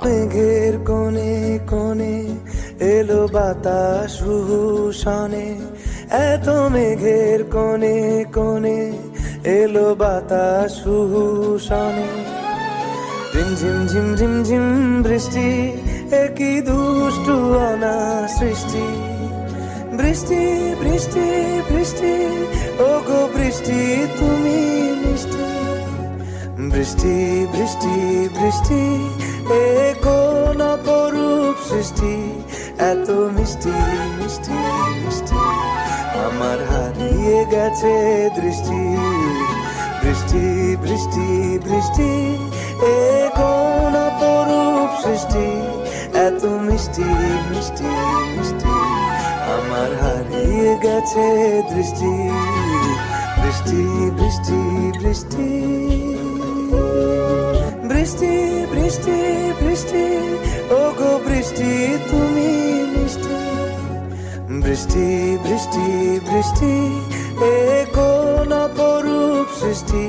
মেঘের কোণে কোণে এলো বাতাস হুহুশানে, এত মেঘের কোণে কোণে এলো বাতাস হুহুশানে। রিমঝিম ঝিম ঝিম ঝিম বৃষ্টি, একই দুষ্টু অনা সৃষ্টি। বৃষ্টি বৃষ্টি বৃষ্টি, ও গো বৃষ্টি তুমি মিষ্টি। বৃষ্টি বৃষ্টি বৃষ্টি, এ কোন অপরূপ সৃষ্টি, এত মিষ্টি মিষ্টি মিষ্টি, আমার হারিয়ে গেছে দৃষ্টি। বৃষ্টি বৃষ্টি বৃষ্টি, এ কোন অপরূপ সৃষ্টি, এত মিষ্টি মিষ্টি মিষ্টি, আমার হারিয়ে গেছে দৃষ্টি। বৃষ্টি বৃষ্টি বৃষ্টি, বৃষ্টি বৃষ্টি বৃষ্টি, ও গো বৃষ্টি তুমি মিষ্টি। বৃষ্টি বৃষ্টি বৃষ্টি, এ কোন অপরূপ সৃষ্টি,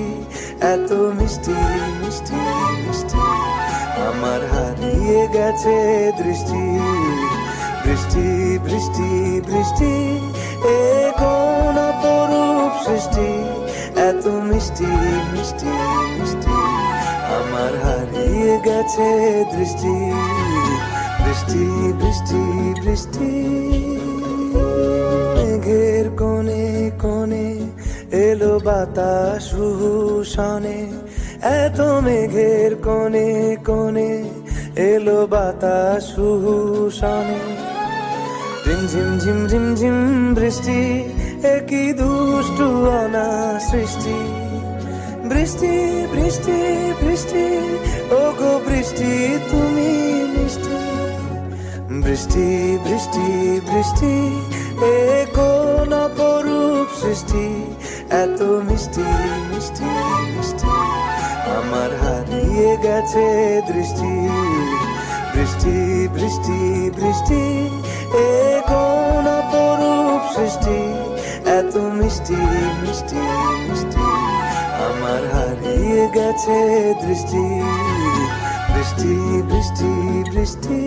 এত মিষ্টি মিষ্টি মিষ্টি, আমার হারিয়ে গেছে দৃষ্টি। বৃষ্টি বৃষ্টি বৃষ্টি, এ কোন অপরূপ সৃষ্টি, এত মিষ্টি মিষ্টি মিষ্টি, আমার হারিয়ে গেছে দৃষ্টি। বৃষ্টি বৃষ্টি বৃষ্টি, মেঘের কোণে কোণে এলো বাতাস হুহুশানে, এত মেঘের কোণে কোণে এলো বাতাস হুহুশানে। রিমঝিম ঝিম ঝিম ঝিম বৃষ্টি, একই দুষ্টু অনা সৃষ্টি। বৃষ্টি বৃষ্টি বৃষ্টি, ও গো বৃষ্টি তুমি মিষ্টি। বৃষ্টি বৃষ্টি বৃষ্টি, এ কোন অপরূপ সৃষ্টি, এত মিষ্টি মিষ্টি মিষ্টি, আমার হারিয়ে গেছে দৃষ্টি। বৃষ্টি বৃষ্টি বৃষ্টি, এ কোন অপরূপ সৃষ্টি, এত মিষ্টি মিষ্টি মিষ্টি, আমার হারিয়ে গেছে দৃষ্টি। বৃষ্টি বৃষ্টি বৃষ্টি।